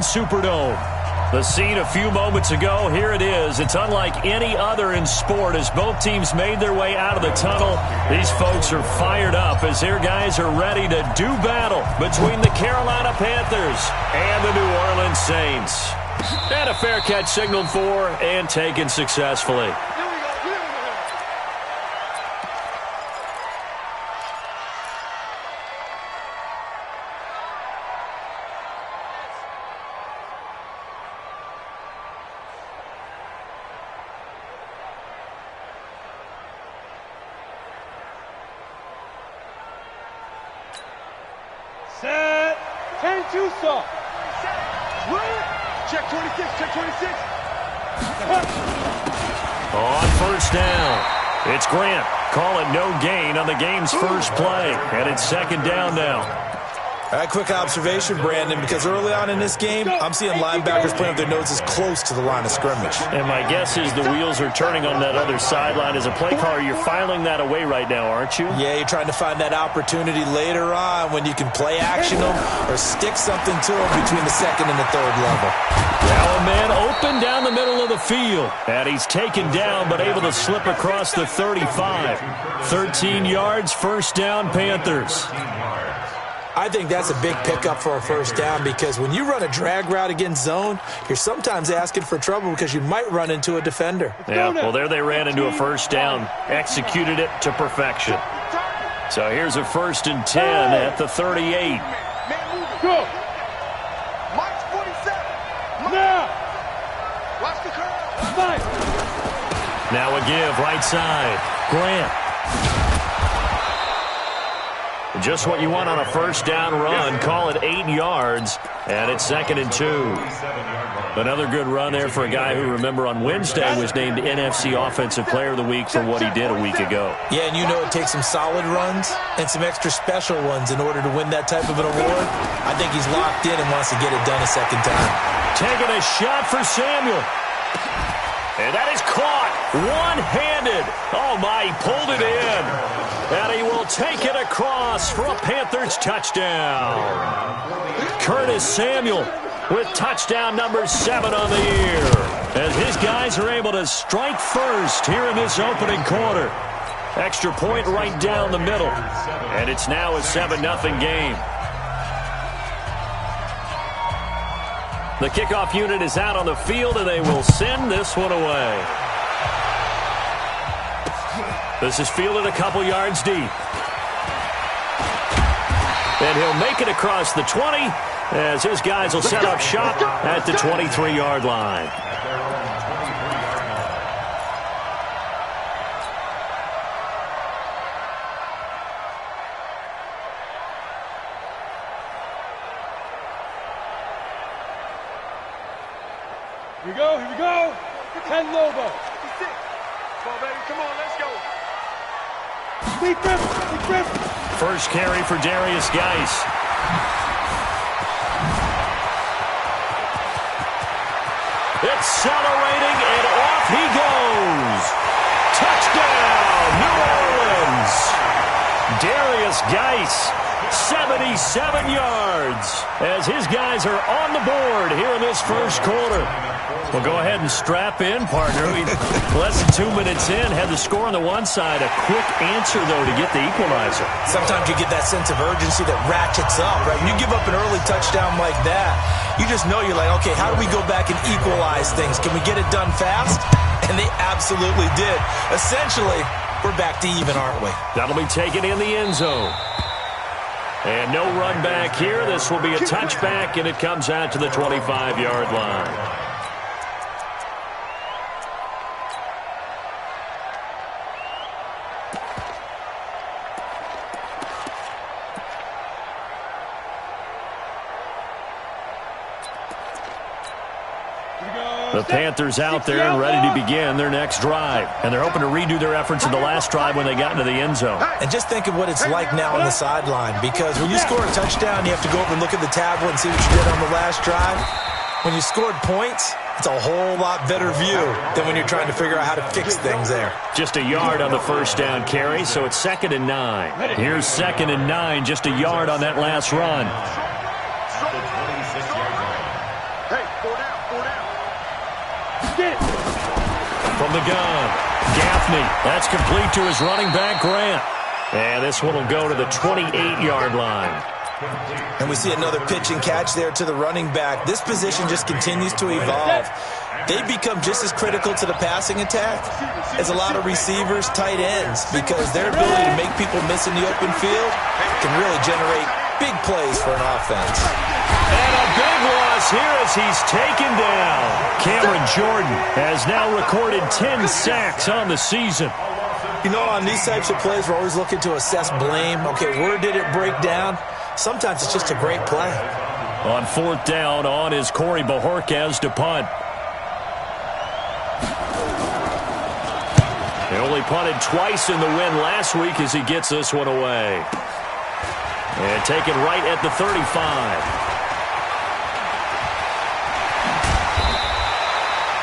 Superdome. The scene a few moments ago, here it is. It's unlike any other in sport as both teams made their way out of the tunnel. These folks are fired up as their guys are ready to do battle between the Carolina Panthers and the New Orleans Saints. And a fair catch signaled for and taken successfully. Set. 10-2 soft. Check 26, check 26. On first down, it's Grant. Call it no gain on the game's first play. And it's second down now. Quick observation, Brandon, because early on in this game, I'm seeing linebackers playing with their noses close to the line of scrimmage. And my guess is the wheels are turning on that other sideline. As a play caller, you're filing that away right now, aren't you? Yeah, you're trying to find that opportunity later on when you can play action them or stick something to them between the second and the third level. Now a man open down the middle of the field. And he's taken down but able to slip across the 35. 13 yards, first down, Panthers. I think that's a big pickup for a first down because when you run a drag route against zone, you're sometimes asking for trouble because you might run into a defender. Yeah, well, there they ran into a first down, executed it to perfection. So here's a 1st and 10 at the 38. Go. March 47. Now. Watch the curve. Fight. Now a give, right side. Grant. Just what you want on a first down run. Call it 8 yards, and it's 2nd and 2. Another good run there for a guy who, remember, on Wednesday was named NFC Offensive Player of the Week for what he did a week ago. Yeah, and you know it takes some solid runs and some extra special ones in order to win that type of an award. I think he's locked in and wants to get it done a second time. Taking a shot for Samuel. And that is caught one-handed. Oh, my, he pulled it in. And he will take it across for a Panthers touchdown. Curtis Samuel with touchdown number 7 on the year. As his guys are able to strike first here in this opening quarter. Extra point right down the middle. And it's now a 7-0 game. The kickoff unit is out on the field, and they will send this one away. This is fielded a couple yards deep. And he'll make it across the 20 as his guys will set up shop at the 23-yard line. Here we go, here we go. 10 Lobo. 56. Come on, baby, come on, let's go. Big grip. First carry for Darius Geis. Accelerating, and off he goes. Touchdown, New Orleans. Darius Geis, 77 yards, as his guys are on the board here in this first quarter. Well, go ahead and strap in, partner. Less than 2 minutes in, had the score on the one side. A quick answer, though, to get the equalizer. Sometimes you get that sense of urgency that ratchets up, right? When you give up an early touchdown like that, you just know you're like, okay, how do we go back and equalize things? Can we get it done fast? And they absolutely did. Essentially, we're back to even, aren't we? That'll be taken in the end zone. And no run back here. This will be a touchback, and it comes out to the 25-yard line. The Panthers out there and ready to begin their next drive. And they're hoping to redo their efforts in the last drive when they got into the end zone. And just think of what it's like now on the sideline, because when you score a touchdown, you have to go over and look at the tablet and see what you did on the last drive. When you scored points, it's a whole lot better view than when you're trying to figure out how to fix things there. Just a yard on the first down carry, so it's 2nd and 9. Here's 2nd and 9, just a yard on that last run. Hey, 4 down, 4 down. Get it. From the gun, Gaffney. That's complete to his running back, Grant. And this one will go to the 28-yard line. And we see another pitch and catch there to the running back. This position just continues to evolve. They become just as critical to the passing attack as a lot of receivers, tight ends, because their ability to make people miss in the open field can really generate big plays for an offense. And a big loss here as he's taken down. Cameron Jordan has now recorded 10 sacks on the season. You know, on these types of plays, we're always looking to assess blame. Okay, where did it break down? Sometimes it's just a great play. On 4th down, on is Corey Bajorquez to punt. He only punted twice in the win last week as he gets this one away. And taken right at the 35.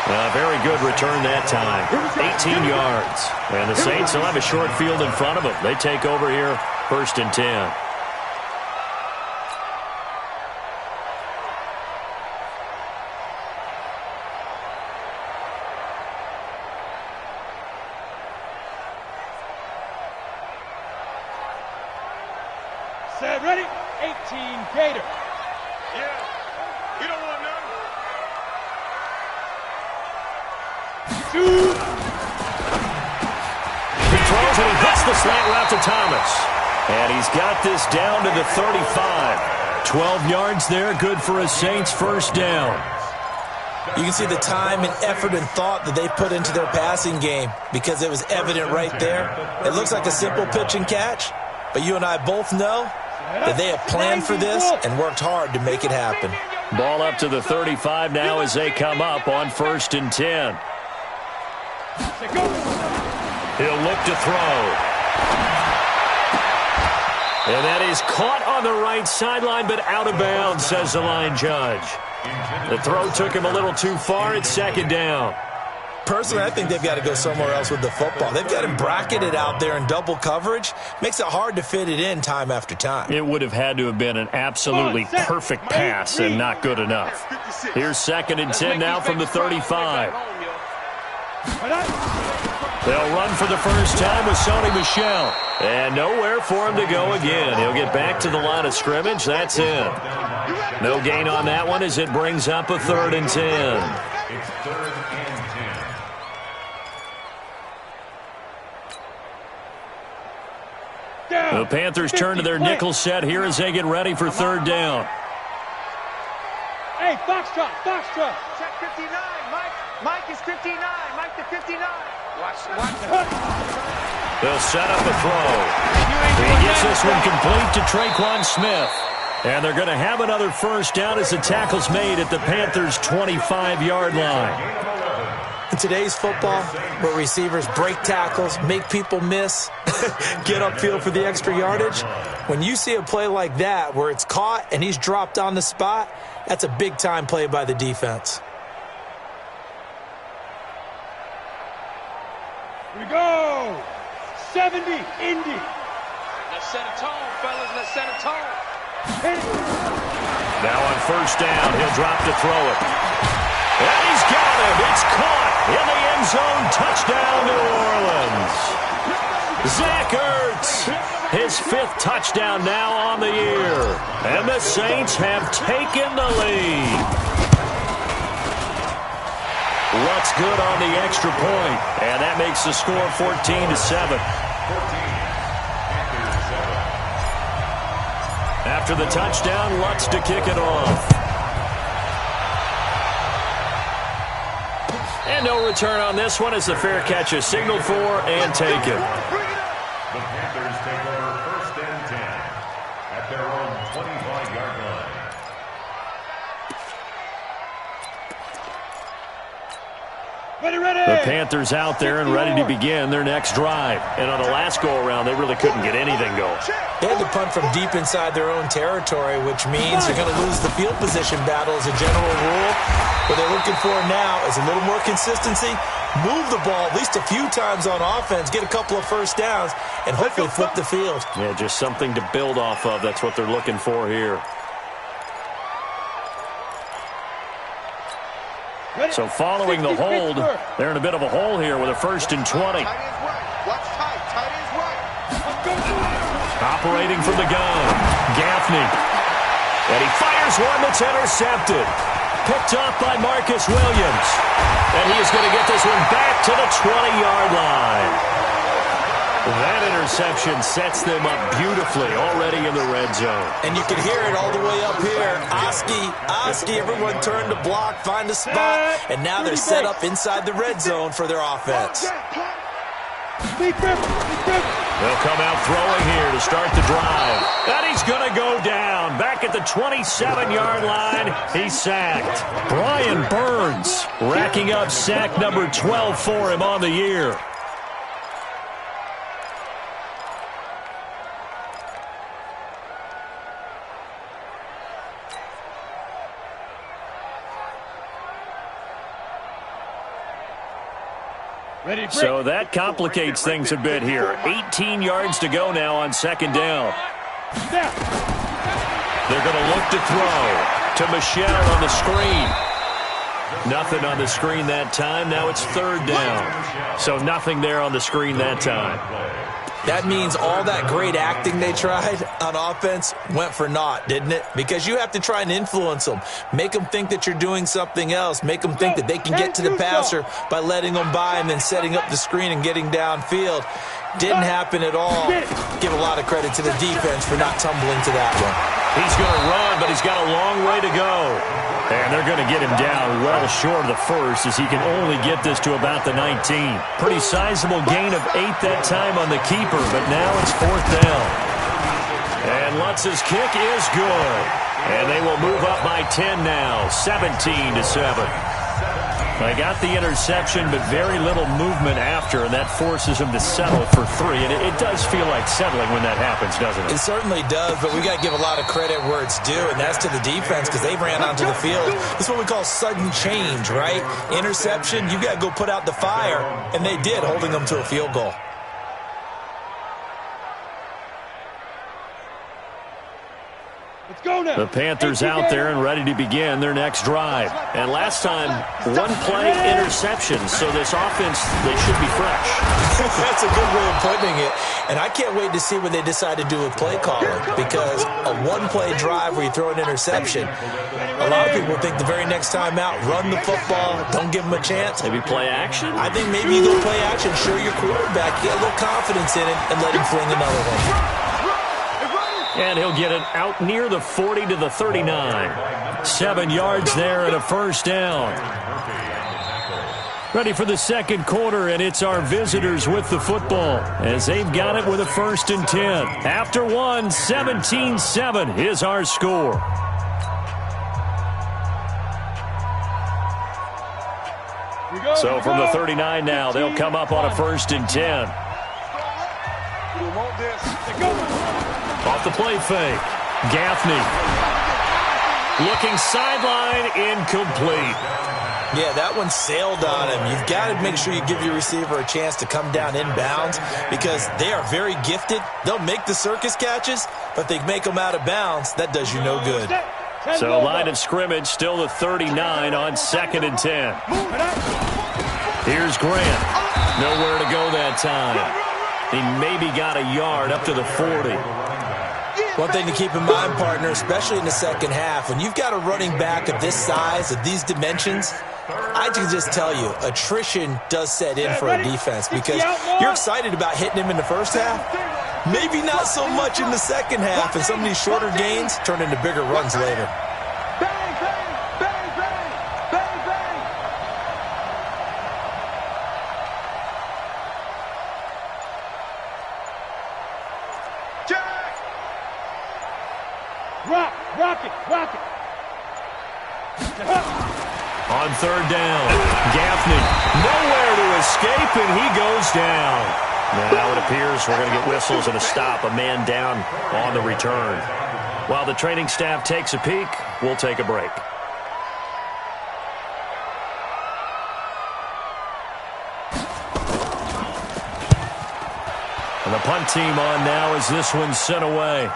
A very good return that time. 18 yards. And the Saints will have a short field in front of them. They take over here, 1st and 10. Set, ready? 18, Gator. Yeah, you don't want none. 2. He throws and he hits the slant route to Thomas. And he's got this down to the 35. 12 yards there, good for a Saints first down. You can see the time and effort and thought that they put into their passing game because it was evident right there. It looks like a simple pitch and catch, but you and I both know that they have planned for this and worked hard to make it happen. Ball up to the 35 now as they come up on 1st and 10. He'll look to throw. And that is caught on the right sideline, but out of bounds, says the line judge. The throw took him a little too far. It's 2nd down. Personally, I think they've got to go somewhere else with the football. They've got him bracketed out there in double coverage. Makes it hard to fit it in time after time. It would have had to have been an absolutely perfect pass and not good enough. Here's 2nd and 10 now from the 35. They'll run for the first time with Sony Michel. And nowhere for him to go again. He'll get back to the line of scrimmage. That's it. No gain on that one as it brings up a 3rd and 10. It's 3rd and 10. The Panthers turn to their nickel set here as they get ready for 3rd down. Hey, Foxtrot, Foxtrot. Check 59, Mike. Mike is 59. Mike to 59. Watch. They'll set up a throw. He gets this one complete to Traquan Smith. And they're going to have another first down as the tackle's made at the Panthers' 25-yard line. In today's football, where receivers break tackles, make people miss, get upfield for the extra yardage, when you see a play like that where it's caught and he's dropped on the spot, that's a big-time play by the defense. Here we go. 70, Indy. Let's set a tone, fellas. Let's set a tone. Now on 1st down, he'll drop to throw it. And he's got it. It's caught in the end zone. Touchdown, New Orleans. Zach Ertz, his 5th touchdown now on the year. And the Saints have taken the lead. What's good on the extra point? And that makes the score 14-7. After the touchdown, Lutz to kick it off. And no return on this one as the fair catch is signaled for and taken. The Panthers take over 1st and 10 at their own 25-yard line. Ready. The Panthers out there and ready to begin their next drive. And on the last go-around, they really couldn't get anything going. They had to punt from deep inside their own territory, which means they're going to lose the field position battle as a general rule. What they're looking for now is a little more consistency, move the ball at least a few times on offense, get a couple of first downs, and hopefully flip the field. Yeah, just something to build off of. That's what they're looking for here. So following the hold, they're in a bit of a hole here with a 1st and 20. Operating from the gun, Gaffney. And he fires one that's intercepted. Picked off by Marcus Williams. And he is going to get this one back to the 20-yard line. That interception sets them up beautifully already in the red zone. And you can hear it all the way up here. Oski, everyone turned to block, find a spot, and now they're set up inside the red zone for their offense. They'll come out throwing here to start the drive. And he's going to go down. Back at the 27-yard line, he's sacked. Brian Burns racking up sack number 12 for him on the year. So that complicates things a bit here. 18 yards to go now on 2nd down. They're going to look to throw to Michelle on the screen. Nothing on the screen that time. Now it's 3rd down. So nothing there on the screen that time. That means all that great acting they tried on offense went for naught, didn't it? Because you have to try and influence them. Make them think that you're doing something else. Make them think that they can get to the passer by letting them by and then setting up the screen and getting downfield. Didn't happen at all. Give a lot of credit to the defense for not tumbling to that one. He's going to run, but he's got a long way to go. And they're going to get him down well short of the 1st as he can only get this to about the 19. Pretty sizable gain of 8 that time on the keeper, but now it's 4th down. And Lutz's kick is good. And they will move up by 10 now, 17-7. They got the interception, but very little movement after, and that forces them to settle for 3. And it does feel like settling when that happens, doesn't it? It certainly does, but we got to give a lot of credit where it's due, and that's to the defense because they ran onto the field. This is what we call sudden change, right? Interception, you got to go put out the fire, and they did, holding them to a field goal. The Panthers out there and ready to begin their next drive. And last time, 1-play interception, so this offense, they should be fresh. That's a good way of putting it. And I can't wait to see what they decide to do with play calling, because a 1-play drive where you throw an interception, a lot of people think the very next time out, run the football, don't give them a chance. Maybe play action? I think maybe you go play action, show your quarterback, get a little confidence in it, and let him fling another one. And he'll get it out near the 40 to the 39. 7 yards there and a 1st down. Ready for the 2nd quarter, and it's our visitors with the football as they've got it with a 1st and 10. After one, 17-7 is our score. So from the 39 now, they'll come up on a 1st and 10. Off the play fake. Gaffney. Looking sideline, incomplete. Yeah, that one sailed on him. You've got to make sure you give your receiver a chance to come down inbounds because they are very gifted. They'll make the circus catches, but they make them out of bounds. That does you no good. So line of scrimmage still the 39 on 2nd and 10. Here's Grant. Nowhere to go that time. He maybe got a yard up to the 40. One thing to keep in mind, partner, especially in the second half, when you've got a running back of this size, of these dimensions, I can just tell you, attrition does set in for a defense because you're excited about hitting him in the first half. Maybe not so much in the second half, and some of these shorter gains turn into bigger runs later. Rock it. On 3rd down, Gaffney nowhere to escape, and he goes down. Now it appears we're going to get whistles and a stop, a man down on the return. While the training staff takes a peek, we'll take a break. And the punt team on now as this one's sent away.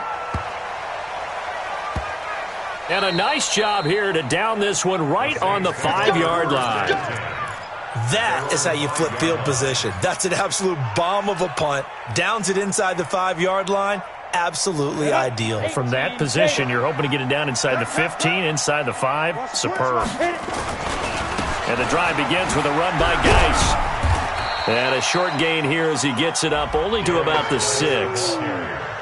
And a nice job here to down this one right on the 5-yard line. That is how you flip field position. That's an absolute bomb of a punt. Downs it inside the 5-yard line. Absolutely ideal. From that position, you're hoping to get it down inside the 15, inside the 5. Superb. And the drive begins with a run by Geis. And a short gain here as he gets it up only to about the 6.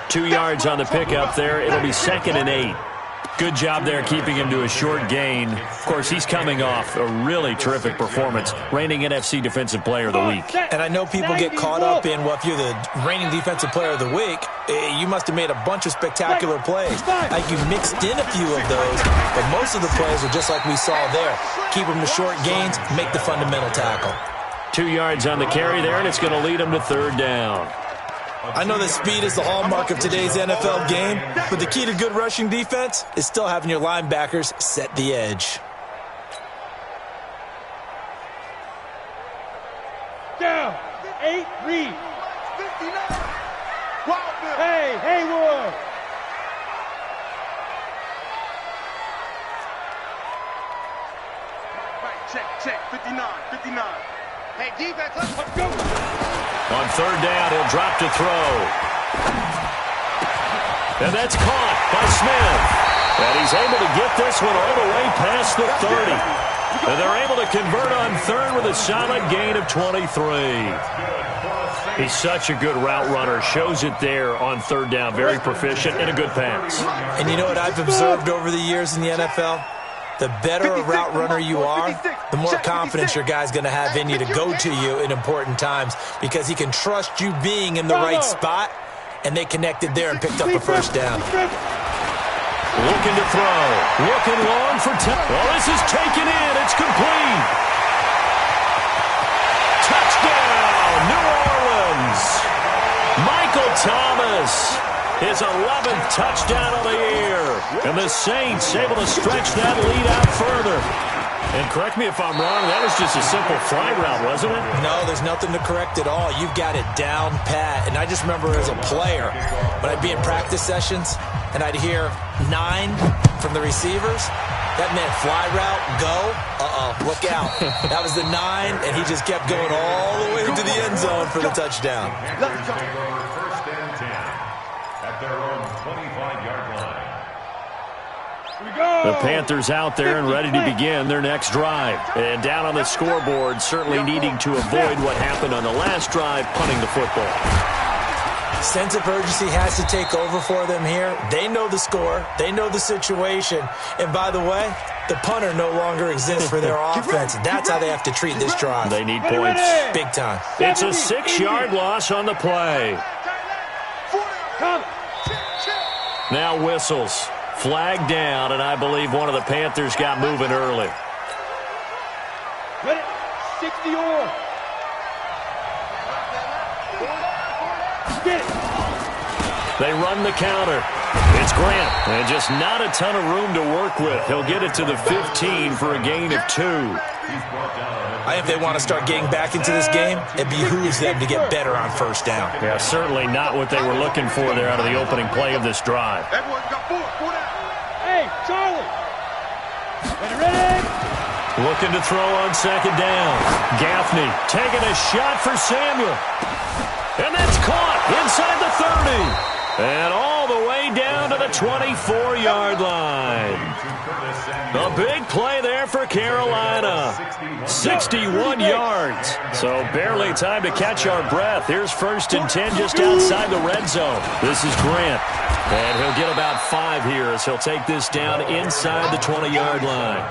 2 yards on the pickup there. It'll be 2nd and 8. Good job there keeping him to a short gain. Of course, he's coming off a really terrific performance, reigning NFC Defensive Player of the Week. And I know people get caught up in, well, if you're the reigning Defensive Player of the Week, you must have made a bunch of spectacular plays. Like you mixed in a few of those, but most of the plays are just like we saw there. Keep them to short gains, make the fundamental tackle. 2 yards on the carry there, and it's going to lead him to 3rd down. I know that speed is the hallmark of today's NFL game, but the key to good rushing defense is still having your linebackers set the edge. Down. 8, read. Hey, Haywood. Right, check. 59. Hey, defense, let's go. On 3rd down, he'll drop to throw. And that's caught by Smith. And he's able to get this one all the way past the 30. And they're able to convert on 3rd with a solid gain of 23. He's such a good route runner. Shows it there on 3rd down. Very proficient and a good pass. And you know what I've observed over the years in the NFL? The better a route runner you are, the more confidence your guy's going to have in you to go to you in important times because he can trust you being in the right spot, and they connected there and picked up a 1st down. Looking to throw. Looking long for well, this is taken in. It's complete. Touchdown, New Orleans. Michael Thomas. His 11th touchdown of the year. And the Saints able to stretch that lead out further. And correct me if I'm wrong, that was just a simple fly route, wasn't it? No, there's nothing to correct at all. You've got it down pat. And I just remember as a player, when I'd be in practice sessions and I'd hear 9 from the receivers, that meant fly route, go, look out. That was the 9, and he just kept going all the way to the end zone for the touchdown. Their own 25-yard line. The Panthers out there and ready to begin their next drive. And down on the scoreboard, certainly needing to avoid what happened on the last drive, punting the football. Sense of urgency has to take over for them here. They know the score. They know the situation. And by the way, the punter no longer exists for their offense. That's how they have to treat this drive. They need points. Big time. It's a 6-yard loss on the play. Now whistles. Flag down, and I believe one of the Panthers got moving early. Ready? 60 or. Get it. They run the counter. It's Grant, and just not a ton of room to work with. He'll get it to the 15 for a gain of 2. I think if they want to start getting back into this game, it behooves them to get better on 1st down. Yeah, certainly not what they were looking for there out of the opening play of this drive. Hey, Charlie. Ready? Looking to throw on 2nd down. Gaffney taking a shot for Samuel. And that's caught inside the 30. And all the way down to the 24-yard line. A big play there for Carolina. 61 yards. So barely time to catch our breath. Here's 1st and 10 just outside the red zone. This is Grant. And he'll get about 5 here as he'll take this down inside the 20-yard line.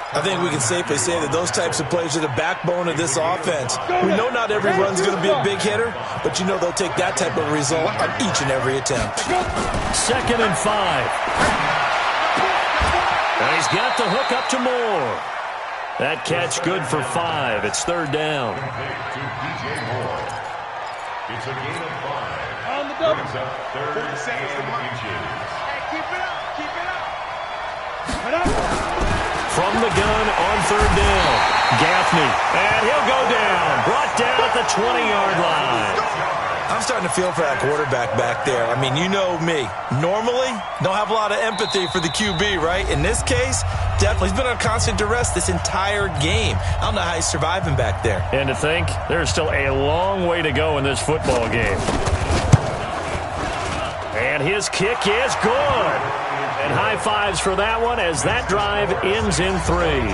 I think we can safely say that those types of plays are the backbone of this offense. We know not every run's going to be a big hitter, but you know they'll take that type of result on each and every attempt. 2nd and 5. And he's got the hook up to Moore. That catch good for 5. It's 3rd down. It's a gain of 5. On the double. Brings up 3rd and inches. Hey, keep it up. Put up. From the gun on 3rd down. Gaffney. And he'll go down. Brought down at the 20-yard line. I'm starting to feel for that quarterback back there. I mean, you know me. Normally, don't have a lot of empathy for the QB, right? In this case, definitely. He's been on constant duress this entire game. I don't know how he's surviving back there. And to think, there's still a long way to go in this football game. And his kick is good. And high fives for that one as that drive ends in 3.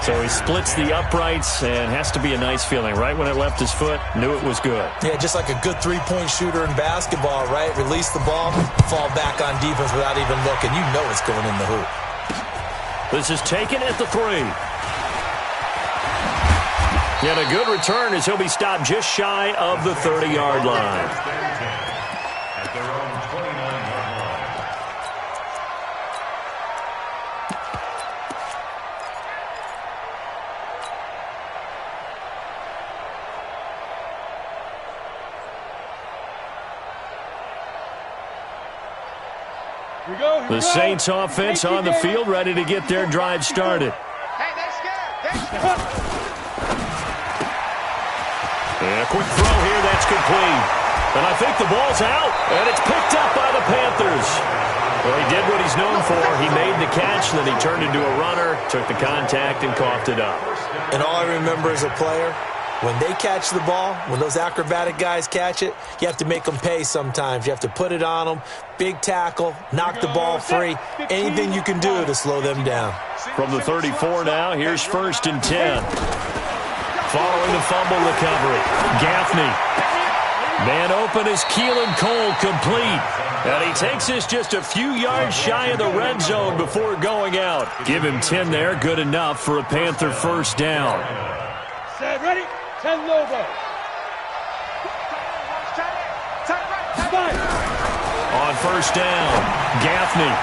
So he splits the uprights and has to be a nice feeling. Right when it left his foot, knew it was good. Yeah, just like a good three-point shooter in basketball, right? Release the ball, fall back on defense without even looking. You know it's going in the hoop. This is taken at the 3. And a good return as he'll be stopped just shy of the 30-yard line. At their own 29-yard line. The Saints offense on the field, ready to get their drive started. Hey, they're scared. And a quick throw here, that's complete. And I think the ball's out, and it's picked up by the Panthers. Well, he did what he's known for. He made the catch, then he turned into a runner, took the contact, and coughed it up. And all I remember as a player, when they catch the ball, when those acrobatic guys catch it, you have to make them pay sometimes. You have to put it on them, big tackle, knock the ball free, anything you can do to slow them down. From the 34 now, here's 1st and 10. Following the fumble recovery, Gaffney. Man open is Keelan Cole, complete. And he takes us just a few yards shy of the red zone before going out. Give him 10 there, good enough for a Panther first down. Set, ready? 10 Lobo. On first down, Gaffney.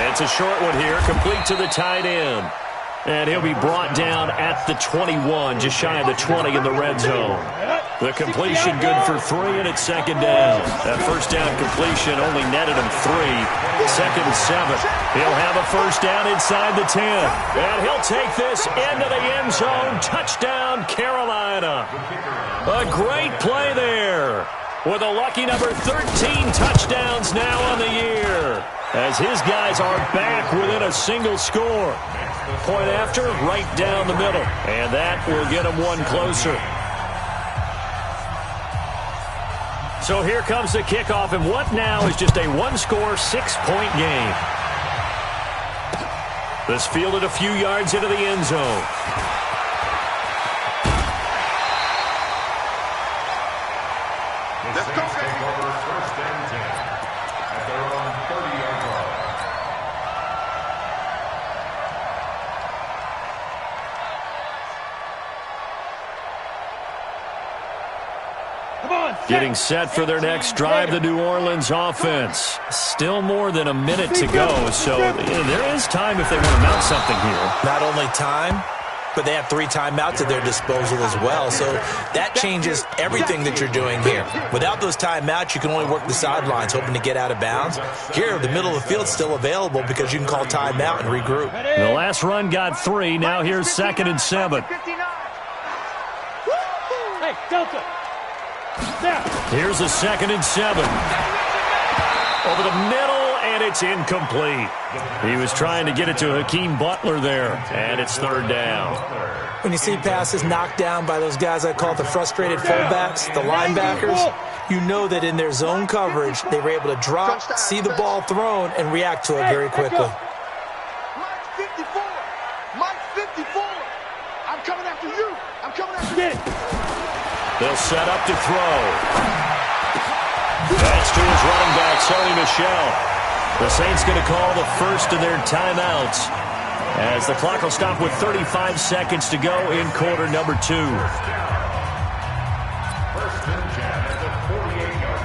It's a short one here, complete to the tight end. And he'll be brought down at the 21, just shy of the 20 in the red zone. The completion good for 3, and it's 2nd down. That first down completion only netted him 3. 2nd and 7. He'll have a first down inside the 10. And he'll take this into the end zone. Touchdown, Carolina. A great play there. With a lucky number 13 touchdowns now on the year. As his guys are back within a single score. Point after, right down the middle. And that will get him one closer. So here comes the kickoff, and what now is just a one-score, 6-point game. This fielded a few yards into the end zone. Let's go, take over 1st and 10 at their own 30-yard line. Getting set for their next drive, the New Orleans offense. Still more than a minute to go, so there is time if they want to mount something here. Not only time, but they have 3 timeouts at their disposal as well, so that changes everything that you're doing here. Without those timeouts, you can only work the sidelines, hoping to get out of bounds. Here, the middle of the field's still available because you can call timeout and regroup. The last run got 3. Now here's 2nd and 7. Hey, Delta. Here's a 2nd and 7. Over the middle, and it's incomplete. He was trying to get it to Hakeem Butler there, and it's 3rd down. When you see passes knocked down by those guys I call the frustrated fullbacks, the linebackers, you know that in their zone coverage, they were able to drop, see the ball thrown, and react to it very quickly. Mike's 54. Mike's 54. I'm coming after you. I'm coming after you. They'll set up to throw. That's to his running back, Sony Michel. The Saints going to call the first of their timeouts as the clock will stop with 35 seconds to go in quarter number 2. 1st and 10 at the 48-yard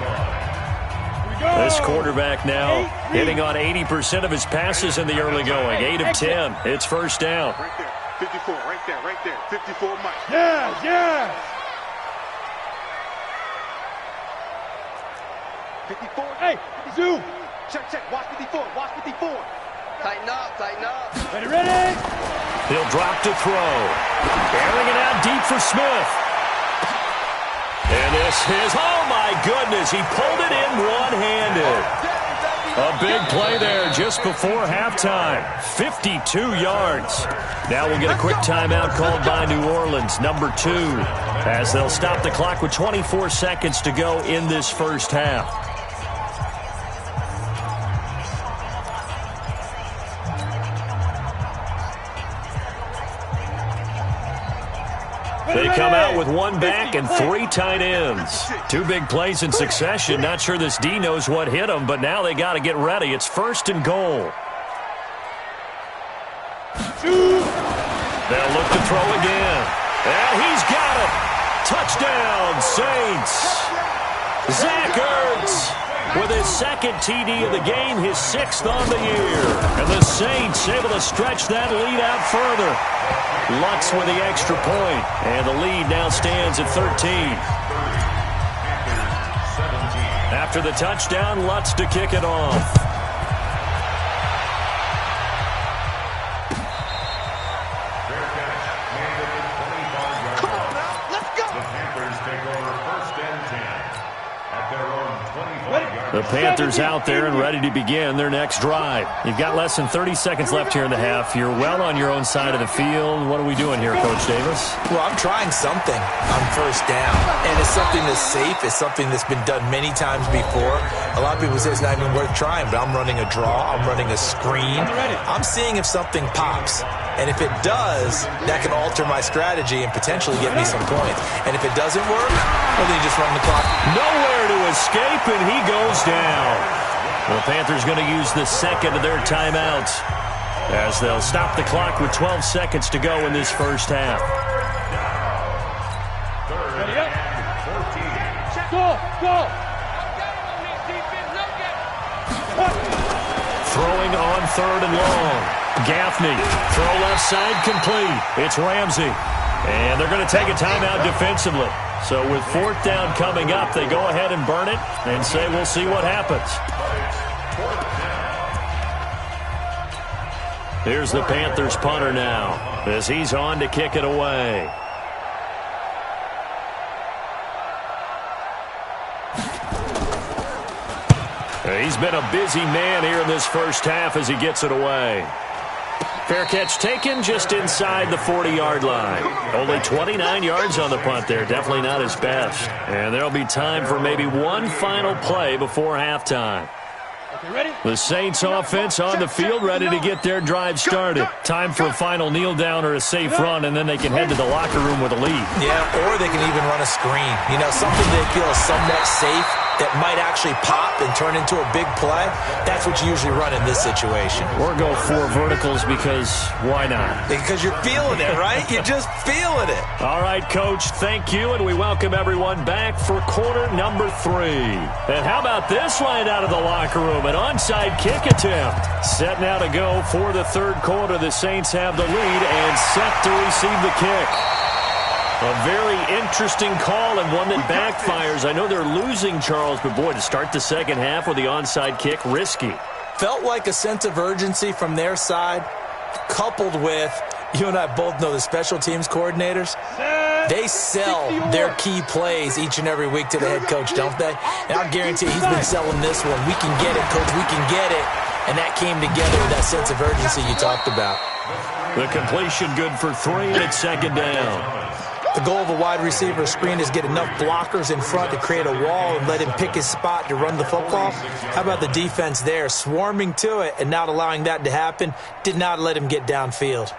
line. This quarterback now hitting on 80% of his passes in the early going. 8 of 10. It's first down. Right there. 54, right there. 54, Mike. Yeah. 54. Hey, zoom. Check. Watch 54. Tighten up. Ready. He'll drop to throw. Airing it out deep for Smith. And then this is, oh my goodness, he pulled it in one-handed. A big play there just before halftime. 52 yards. Now we'll get a quick timeout called by New Orleans, number 2, as they'll stop the clock with 24 seconds to go in this first half. They come out with one back and 3 tight ends. 2 big plays in succession. Not sure this D knows what hit them, but now they got to get ready. It's 1st and goal. They'll look to throw again. And he's got it. Touchdown, Saints. Zach Ertz with his 2nd TD of the game, his 6th on the year. And the Saints able to stretch that lead out further. Lutz with the extra point, and the lead now stands at 13. After the touchdown, Lutz to kick it off. Come on now, let's go. The Panthers take over 1st and 10 at their own 25-yard line. The Panthers out there and ready to begin their next drive. You've got less than 30 seconds left here in the half. You're well on your own side of the field. What are we doing here, Coach Davis? Well, I'm trying something on 1st down, and it's something that's safe. It's something that's been done many times before. A lot of people say it's not even worth trying, but I'm running a draw. I'm running a screen. I'm seeing if something pops. And if it does, that can alter my strategy and potentially get me some points. And if it doesn't work, well, then you just run the clock. Nowhere to escape, and he goes down. The Panthers going to use the 2nd of their timeouts as they'll stop the clock with 12 seconds to go in this first half. Go! Throwing on 3rd and long. Gaffney, throw left side complete. It's Ramsey. And they're going to take a timeout defensively. So with 4th down coming up, they go ahead and burn it and say we'll see what happens. Here's the Panthers punter now as he's on to kick it away. He's been a busy man here in this first half as he gets it away. Fair catch taken just inside the 40-yard line. Only 29 yards on the punt there. Definitely not his best. And there'll be time for maybe one final play before halftime. The Saints offense on the field ready to get their drive started. Time for a final kneel down or a safe run, and then they can head to the locker room with a lead. Yeah, or they can even run a screen. You know, something they feel is somewhat safe that might actually pop and turn into a big play. That's what you usually run in this situation. Or go 4 verticals because why not? Because you're feeling it, right? You're just feeling it. All right, Coach, thank you, and we welcome everyone back for quarter number 3. And how about this line out of the locker room? An onside kick attempt. Set now to go for the 3rd quarter. The Saints have the lead and set to receive the kick. A very interesting call and one that backfires. I know they're losing, Charles, but boy, to start the 2nd half with the onside kick, risky. Felt like a sense of urgency from their side, coupled with, you and I both know the special teams coordinators, they sell their key plays each and every week to the head coach, don't they? And I'll guarantee he's been selling this one. We can get it, coach, we can get it. And that came together with that sense of urgency you talked about. The completion good for 3, and it's 2nd down. The goal of a wide receiver screen is get enough blockers in front to create a wall and let him pick his spot to run the football. How about the defense there, swarming to it and not allowing that to happen? Did not let him get downfield.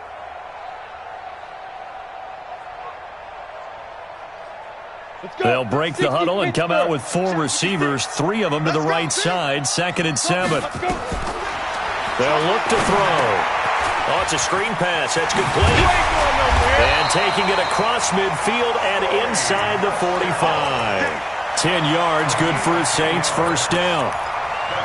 They'll break the huddle and come out with 4 receivers, 3 of them to the right side, 2nd and 7. They'll look to throw. Oh, it's a screen pass. That's complete. And taking it across midfield and inside the 45. 10 yards, good for a Saints first down.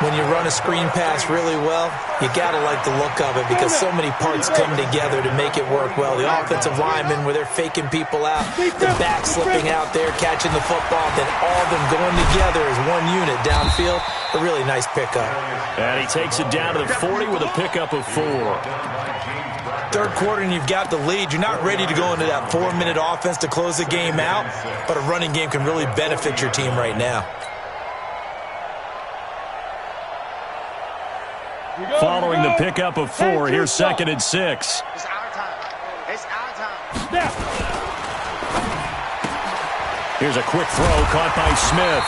When you run a screen pass really well, you got to like the look of it because so many parts come together to make it work well. The offensive linemen, where they're faking people out, the back slipping out there, catching the football, then all of them going together as one unit downfield. A really nice pickup. And he takes it down to the 40 with a pickup of 4. Third quarter and you've got the lead. You're not ready to go into that 4-minute offense to close the game out, but a running game can really benefit your team right now. Following the pickup of 4, here's 2nd and 6. It's our time. It's our time. Snap. Here's a quick throw caught by Smith.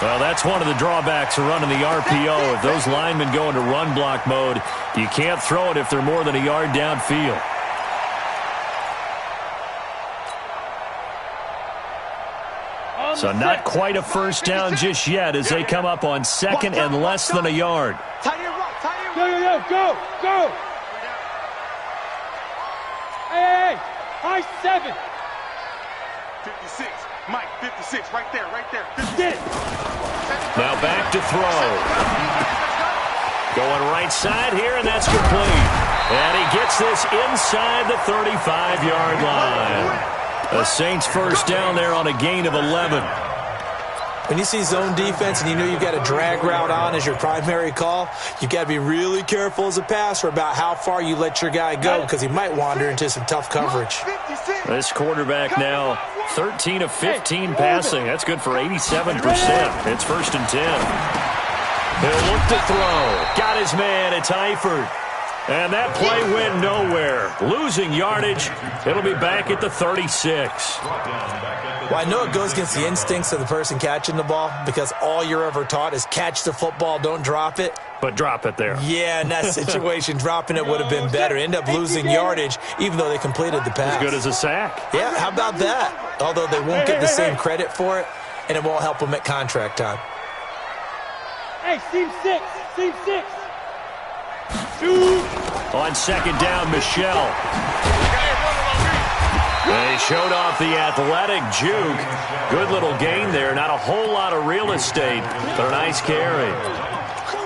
Well, that's one of the drawbacks of running the RPO. If those linemen go into run block mode, you can't throw it if they're more than a yard downfield. So not quite a first down just yet as they come up on 2nd and less than a yard. Go. Hey, high 7. 56. Mike, 56. Right there. 56. Now back to throw. Going right side here, and that's complete. And he gets this inside the 35-yard line. The Saints first down there on a gain of 11. When you see zone defense and you know you've got a drag route on as your primary call, you've got to be really careful as a passer about how far you let your guy go because he might wander into some tough coverage. This quarterback now 13 of 15 passing. That's good for 87%. It's 1st and 10. He'll look to throw. Got his man. It's Eifert. And that play went nowhere. Losing yardage. It'll be back at the 36. Well, I know it goes against the instincts of the person catching the ball because all you're ever taught is catch the football, don't drop it. But drop it there. Yeah, in that situation, dropping it would have been better. End up losing yardage even though they completed the pass. As good as a sack. Yeah, how about that? Although they won't get the same credit for it, and it won't help them at contract time. Hey, seam 6. Shoot. On 2nd down, Michelle. They showed off the athletic juke. Good little gain there. Not a whole lot of real estate, but a nice carry.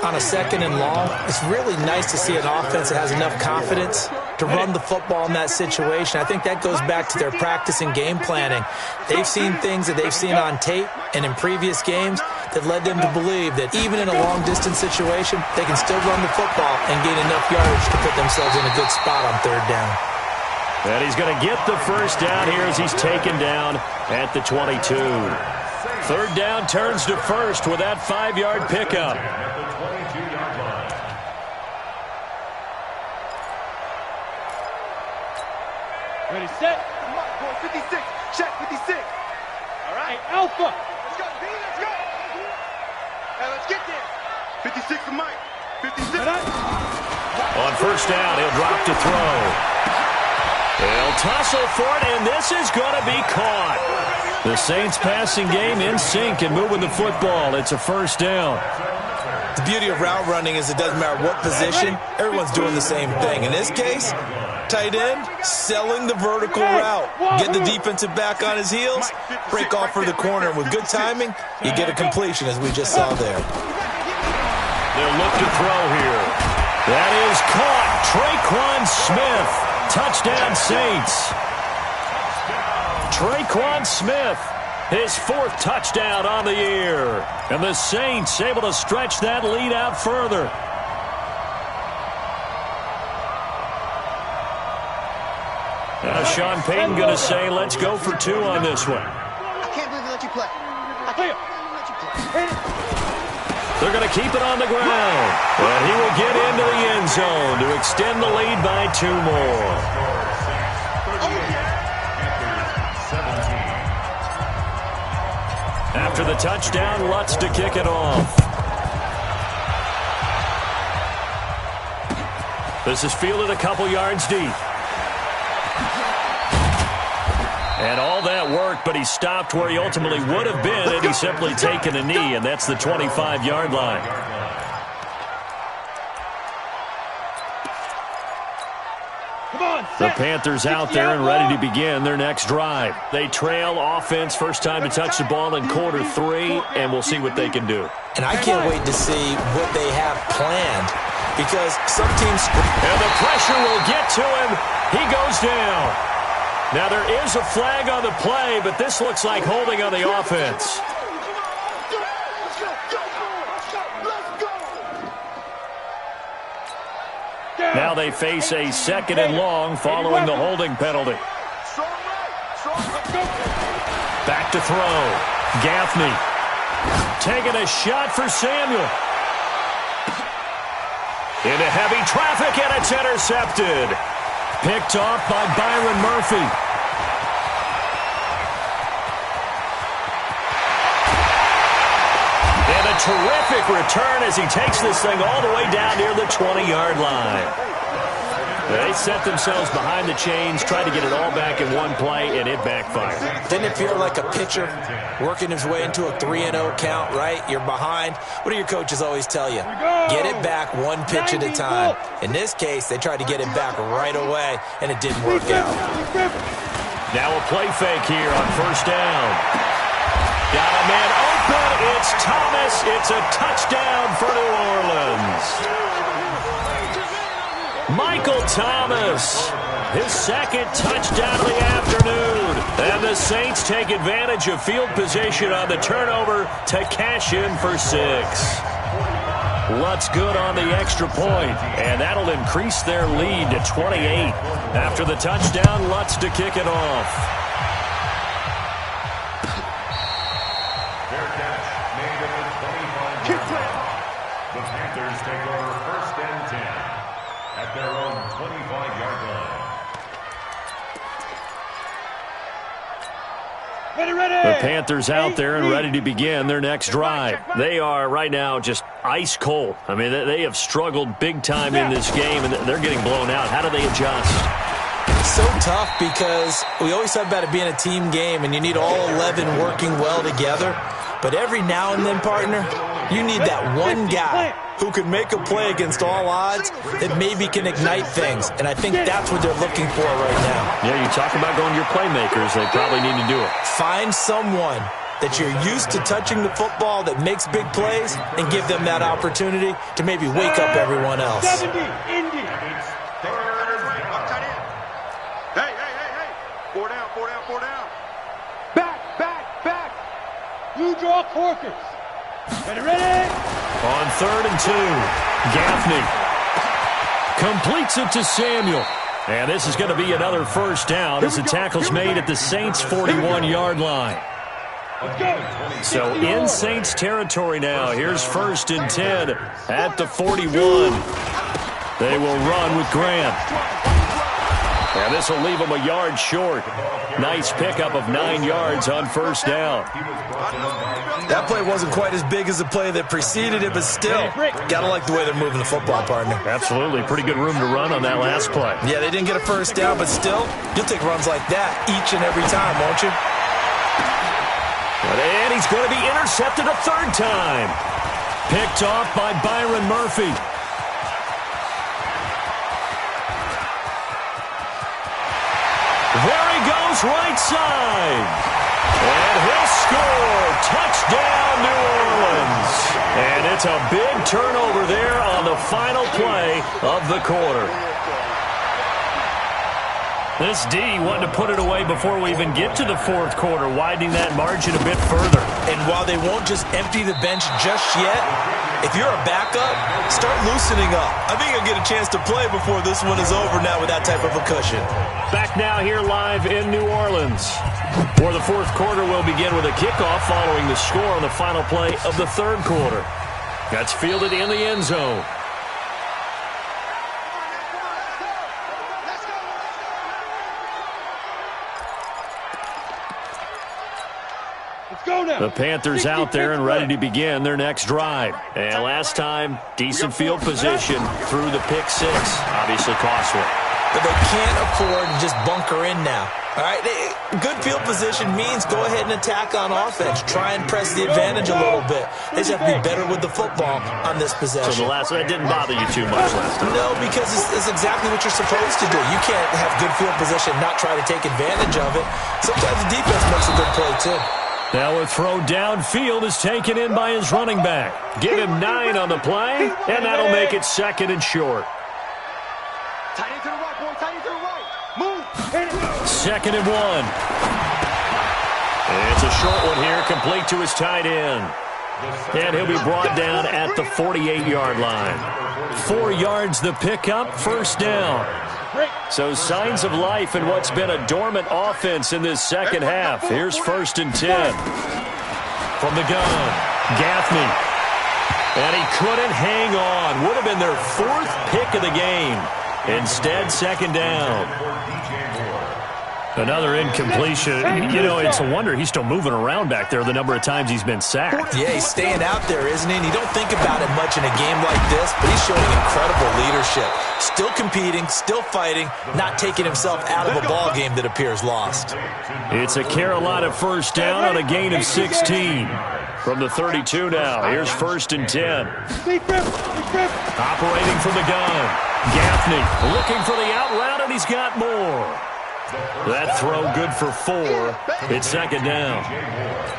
On a 2nd and long, it's really nice to see an offense that has enough confidence to run the football in that situation. I think that goes back to their practice and game planning. They've seen things that they've seen on tape and in previous games that led them to believe that even in a long-distance situation, they can still run the football and gain enough yardage to put themselves in a good spot on 3rd down. And he's going to get the first down here as he's taken down at the 22. 3rd down turns to 1st with that 5-yard pickup. Ready, set. 56. Check 56. All right. Hey, Alpha. Let's go, B. Let's go. Hey, let's get there. 56 to Mike. 56. On 1st down, he'll drop to throw. They'll tussle for it, and this is going to be caught. The Saints passing game in sync and moving the football. It's a 1st down. The beauty of route running is it doesn't matter what position, everyone's doing the same thing. In this case, tight end, selling the vertical route. Get the defensive back on his heels, break off for the corner. And with good timing, you get a completion, as we just saw there. They'll look to throw here. That is caught. Traquan Smith. Touchdown, Saints. Traquan Smith, his 4th touchdown on the year. And the Saints able to stretch that lead out further. Now Sean Payton going to say, let's go for 2 on this one. I can't believe they let you play. I can't believe they let you play. They're going to keep it on the ground. And he will get into the end zone to extend the lead by 2 more. After the touchdown, Lutz to kick it off. This is fielded a couple yards deep. And all that worked, but he stopped where he ultimately would have been had he simply taken a knee, and that's the 25-yard line. The Panthers out there and ready to begin their next drive. They trail offense, first time to touch the ball in quarter 3, and we'll see what they can do. And I can't wait to see what they have planned because some teams... And the pressure will get to him. He goes down. Now there is a flag on the play, but this looks like holding on the offense. Now they face a 2nd and long following the holding penalty. Back to throw. Gaffney taking a shot for Samuel. Into heavy traffic, and it's intercepted. Picked off by Byron Murphy. And a terrific return as he takes this thing all the way down near the 20-yard line. They set themselves behind the chains, tried to get it all back in one play, and it backfired. Didn't it feel like a pitcher working his way into a 3-0 count, right? You're behind. What do your coaches always tell you? Get it back one pitch at a time. In this case, they tried to get it back right away, and it didn't work out. Now a play fake here on 1st down. Got a man open. It's Thomas. It's a touchdown for New Orleans. Michael Thomas, his 2nd touchdown of the afternoon. And the Saints take advantage of field position on the turnover to cash in for 6. Lutz good on the extra point, and that'll increase their lead to 28. After the touchdown, Lutz to kick it off. Fair catch made at the 25-yard line. The Panthers take over 1st and 10 at their own 25-yard line. The Panthers out there and ready to begin their next drive. They are right now just ice cold. I mean, they have struggled big time in this game, and they're getting blown out. How do they adjust? So tough because we always talk about it being a team game, and you need all 11 working well together. But every now and then, partner, you need that one guy who can make a play against all odds that maybe can ignite things. And I think that's what they're looking for right now. Yeah, you talk about going to your playmakers. They probably need to do it. Find someone that you're used to touching the football that makes big plays and give them that opportunity to maybe wake up everyone else. 70, Indy. Hey. 4 down. Back. You draw Corkers. Ready? On 3rd and 2, Gaffney completes it to Samuel. And this is going to be another 1st down as the tackle's made at the Saints' 41-yard line. So in Saints territory now. Here's 1st and 10 at the 41. They will run with Grant. And this will leave them a yard short. Nice pickup of 9 yards on 1st down. That play wasn't quite as big as the play that preceded it, but still, gotta like the way they're moving the football, partner. Absolutely. Pretty good room to run on that last play. Yeah, they didn't get a 1st down, but still, you'll take runs like that each and every time, won't you? And he's going to be intercepted a 3rd time. Picked off by Byron Murphy. There he goes, right side. And he'll score. Touchdown, New Orleans. And it's a big turnover there on the final play of the quarter. This D wanting to put it away before we even get to the 4th quarter, widening that margin a bit further. And while they won't just empty the bench just yet, if you're a backup, start loosening up. I think you'll get a chance to play before this one is over now with that type of a cushion. Back now here live in New Orleans. For the 4th quarter, we'll begin with a kickoff following the score on the final play of the 3rd quarter. That's fielded in the end zone. The Panthers out there and ready to begin their next drive. And last time, decent field position through the pick 6. Obviously costly. But they can't afford to just bunker in now. All right, good field position means go ahead and attack on offense. Try and press the advantage a little bit. They just have to be better with the football on this possession. So that didn't bother you too much last time? No, because it's exactly what you're supposed to do. You can't have good field position and not try to take advantage of it. Sometimes the defense makes a good play, too. Now a throw downfield is taken in by his running back. Give him 9 on the play, and that'll make it 2nd and short. Tight end to the right, boy. Tight end to the right. Move. 2nd and 1. And it's a short one here, complete to his tight end. And he'll be brought down at the 48-yard line. 4 yards the pickup, first down. So signs of life in what's been a dormant offense in this second half. Here's 1st and 10. From the gun, Gaffney. And he couldn't hang on. Would have been their 4th pick of the game. Instead, 2nd down. Another incompletion. You know, it's a wonder he's still moving around back there the number of times he's been sacked. Yeah, he's staying out there, isn't he? And you don't think about it much in a game like this, but he's showing incredible leadership. Still competing, still fighting, not taking himself out of a ball game that appears lost. It's a Carolina first down on a gain of 16. From the 32 now. Here's 1st and 10. Operating from the gun. Gaffney looking for the out route, and he's got more. That throw good for 4. It's 2nd down.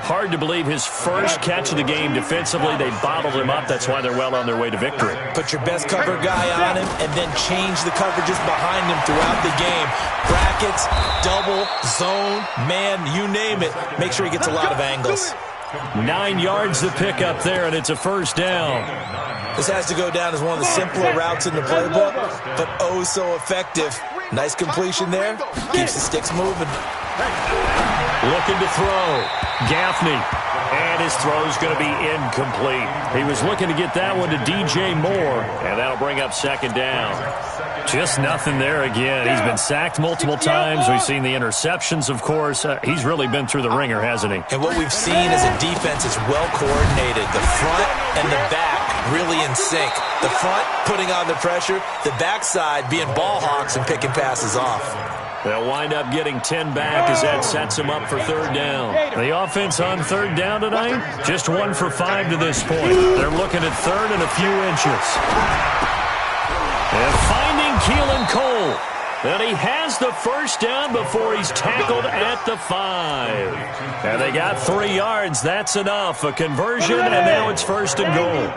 Hard to believe his first catch of the game defensively. They bottled him up. That's why they're well on their way to victory. Put your best cover guy on him and then change the coverages behind him throughout the game. Brackets, double, zone, man, you name it. Make sure he gets a lot of angles. 9 yards to pick up there, and it's a first down. This has to go down as one of the simpler routes in the playbook, but oh so effective. Nice completion there. Keeps the sticks moving. Looking to throw. Gaffney. And his throw's going to be incomplete. He was looking to get that one to DJ Moore, and that'll bring up 2nd down. Just nothing there again. He's been sacked multiple times. We've seen the interceptions, of course. He's really been through the ringer, hasn't he? And what we've seen as a defense is well coordinated. The front and the back really in sync. The front putting on the pressure, the backside being ball hawks and picking passes off. They'll wind up getting 10 back as that sets them up for 3rd down. The offense on 3rd down tonight, just 1 for 5 to this point. They're looking at 3rd and a few inches. And finding Keelan Cole. And he has the first down before he's tackled at the 5. And they got 3 yards. That's enough. A conversion, and now it's 1st and goal.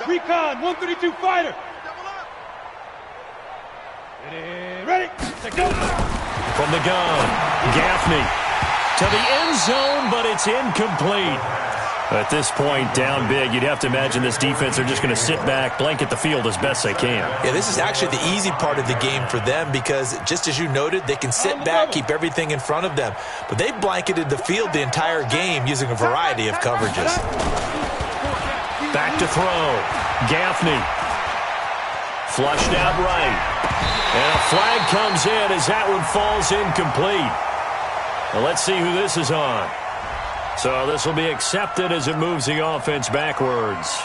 Recon, 132 fighter. Ready, go. From the gun, Gaffney to the end zone, but it's incomplete. At this point, down big, you'd have to imagine this defense are just going to sit back, blanket the field as best they can. Yeah, this is actually the easy part of the game for them because, just as you noted, they can sit back, keep everything in front of them. But they blanketed the field the entire game using a variety of coverages. Back to throw. Gaffney. Flushed out right. And a flag comes in as that one falls incomplete. Well, let's see who this is on. So this will be accepted as it moves the offense backwards.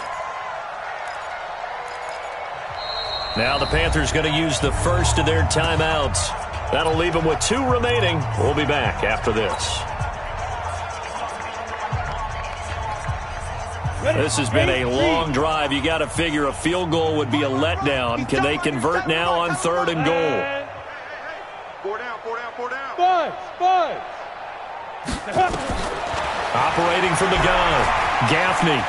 Now the Panthers going to use the first of their timeouts. That'll leave them with 2 remaining. We'll be back after this. This has been a long drive. You got to figure a field goal would be a letdown. Can they convert now on 3rd and goal? 4 down, 4 down, 4 down. 5. Operating from the gun, Gaffney.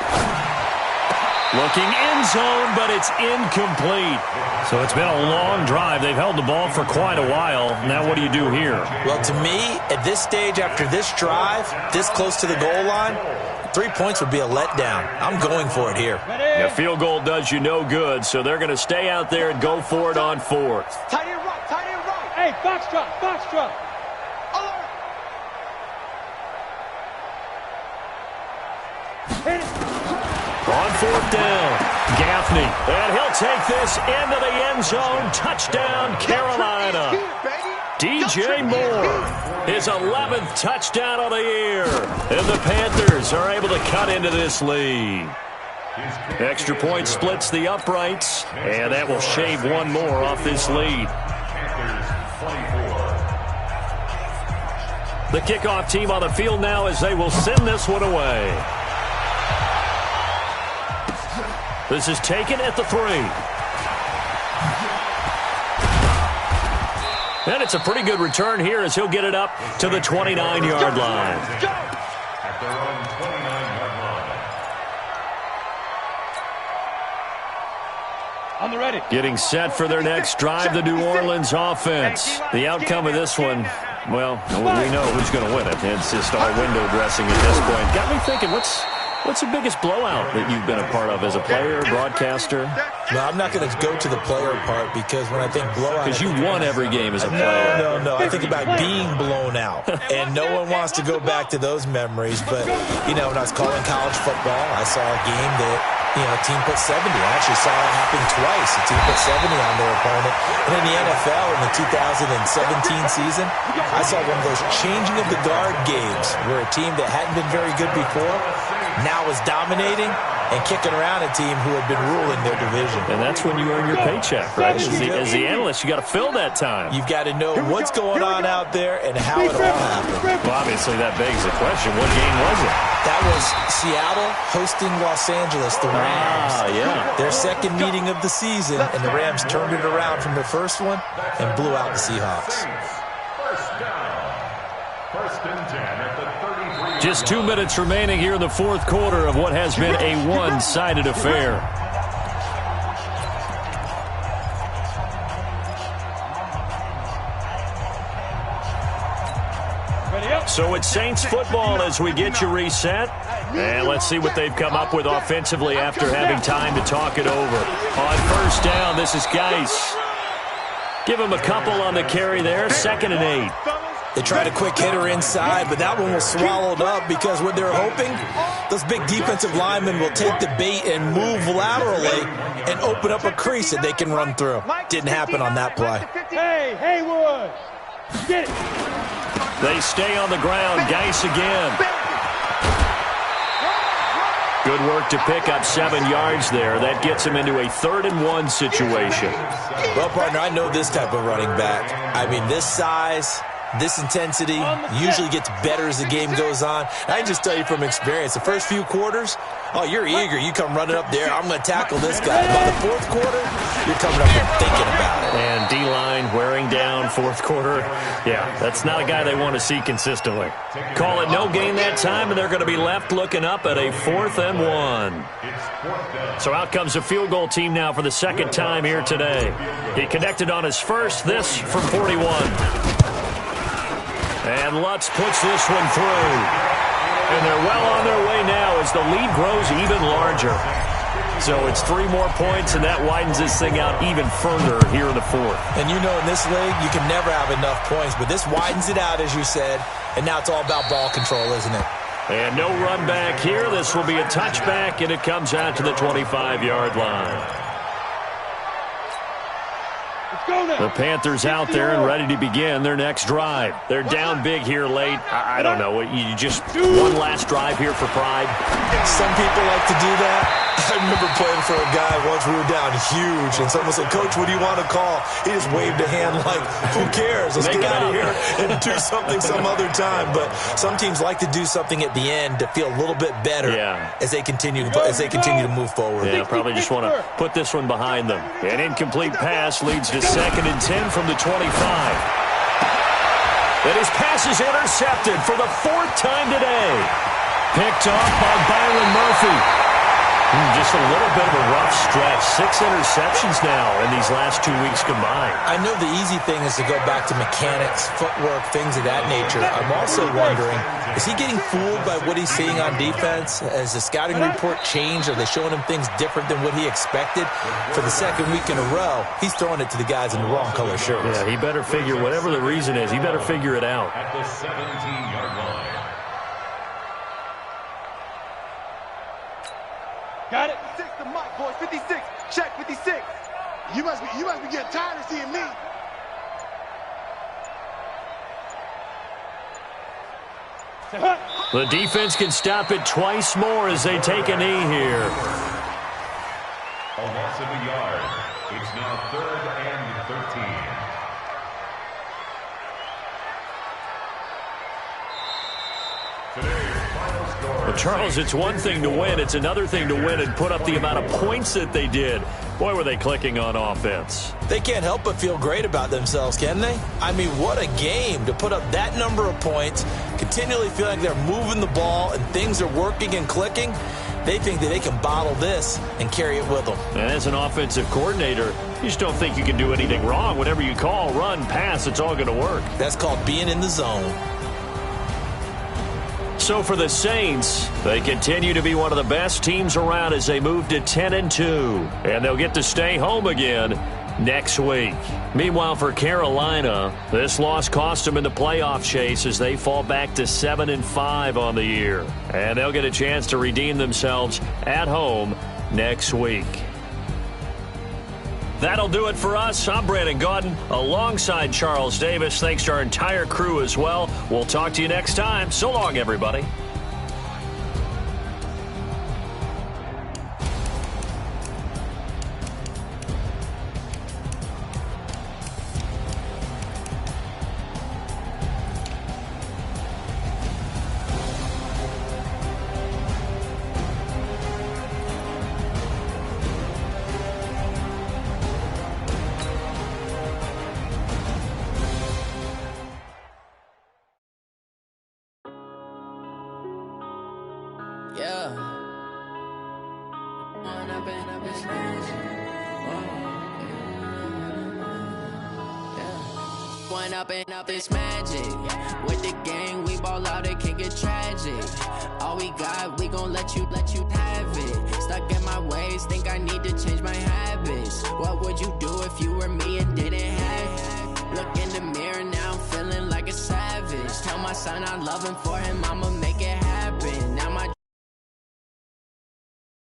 Looking end zone, but it's incomplete. So it's been a long drive. They've held the ball for quite a while. Now what do you do here? Well, to me, at this stage, after this drive, this close to the goal line, 3 points would be a letdown. I'm going for it here. A field goal does you no good, so they're going to stay out there and go for it on 4th. Tight end right, tight end right. Hey, foxtrot. On 4th down, Gaffney. And he'll take this into the end zone. Touchdown, Carolina. DJ Moore, his 11th touchdown of the year. And the Panthers are able to cut into this lead. Extra point splits the uprights, and that will shave 1 more off this lead. The kickoff team on the field now as they will send this one away. This is taken at the 3. And it's a pretty good return here as he'll get it up to the 29-yard line. At their own 29-yard line. On the ready. Getting set for their next drive, the New Orleans offense. The outcome of this one, well, we know who's going to win it. It's just all window dressing at this point. Got me thinking, what's What's the biggest blowout that you've been a part of as a player, broadcaster? No, I'm not going to go to the player part because when I think blowout... Because you won every game as a player. No. I think about being blown out. And no one wants to go back to those memories. But, when I was calling college football, I saw a game that, a team put 70. I actually saw it happen twice. A team put 70 on their opponent. And in the NFL in the 2017 season, I saw one of those changing of the guard games where a team that hadn't been very good before now is dominating and kicking around a team who had been ruling their division. And that's when you earn your paycheck, right? As the analyst, you got to fill that time. You've got to know what's going on out there and how it all happened. Well, obviously, that begs the question, what game was it? That was Seattle hosting Los Angeles, the Rams. Yeah. Their second meeting of the season, and the Rams turned it around from their first one and blew out the Seahawks. First down. First and 10 at the 33. Just 2 minutes remaining here in the fourth quarter of what has been a one-sided affair. So it's Saints football as we get you reset. And let's see what they've come up with offensively after having time to talk it over. On first down, this is Geis. Give him a couple on the carry there. 2nd and 8. They tried a quick hitter inside, but that one was swallowed up because what they're hoping, those big defensive linemen will take the bait and move laterally and open up a crease that they can run through. Didn't happen on that play. Hey, Haywood, get it. They stay on the ground. Geis again. Good work to pick up 7 yards there. That gets him into a 3rd and 1 situation. Well, partner, I know this type of running back. I mean, this size, this intensity usually gets better as the game goes on. And I can just tell you from experience, the first few quarters, oh, you're eager. You come running up there. I'm going to tackle this guy. By the fourth quarter, you're coming up and thinking about it. And D-line wearing down fourth quarter. Yeah, that's not a guy they want to see consistently. Call it no gain that time, and they're going to be left looking up at a 4th and 1. So out comes the field goal team now for the second time here today. He connected on his first, this from 41. And Lutz puts this one through. And they're well on their way now as the lead grows even larger. So it's 3 more points, and that widens this thing out even further here in the fourth. And in this league, you can never have enough points, but this widens it out, as you said, and now it's all about ball control, isn't it? And no run back here. This will be a touchback, and it comes out to the 25-yard line. The Panthers out there and ready to begin their next drive. They're down big here late. I don't know. You just one last drive here for pride? Some people like to do that. I remember playing for a guy once we were down huge, and someone said, "Coach, what do you want to call?" He just waved a hand like, "Who cares? Let's get out of here and do something some other time." But some teams like to do something at the end to feel a little bit better as they continue to move forward. Yeah, probably just want to put this one behind them. An incomplete pass leads to 2nd and 10 from the 25. And his pass is intercepted for the 4th time today. Picked off by Byron Murphy. Just a little bit of a rough stretch. 6 interceptions now in these last 2 weeks combined. I know the easy thing is to go back to mechanics, footwork, things of that nature. I'm also wondering, is he getting fooled by what he's seeing on defense? Has the scouting report changed? Are they showing him things different than what he expected? For the 2nd week in a row, he's throwing it to the guys in the wrong color shirts. Yeah, he better figure, whatever the reason is, he better figure it out. At the 17-yard line. Got it. 56 to Mike, boys. 56. Check 56. You must be getting tired of seeing me. The defense can stop it twice more as they take a knee here. A loss of a yard. It's now 3rd and 13. Well, Charles, it's one thing to win. It's another thing to win and put up the amount of points that they did. Boy, were they clicking on offense. They can't help but feel great about themselves, can they? I mean, what a game to put up that number of points, continually feel like they're moving the ball and things are working and clicking. They think that they can bottle this and carry it with them. And as an offensive coordinator, you just don't think you can do anything wrong. Whatever you call, run, pass, it's all going to work. That's called being in the zone. So for the Saints, they continue to be one of the best teams around as they move to 10-2. And they'll get to stay home again next week. Meanwhile, for Carolina, this loss cost them in the playoff chase as they fall back to 7-5 on the year. And they'll get a chance to redeem themselves at home next week. That'll do it for us. I'm Brandon Gaudin alongside Charles Davis. Thanks to our entire crew as well. We'll talk to you next time. So long, everybody. Up this magic with the gang, we ball out, it can get tragic. All we got, we gon' let you have it. Stuck in my ways, think I need to change my habits. What would you do if you were me and didn't have it? Look in the mirror now, I'm feeling like a savage. Tell my son I love him, for him I'ma make it happen.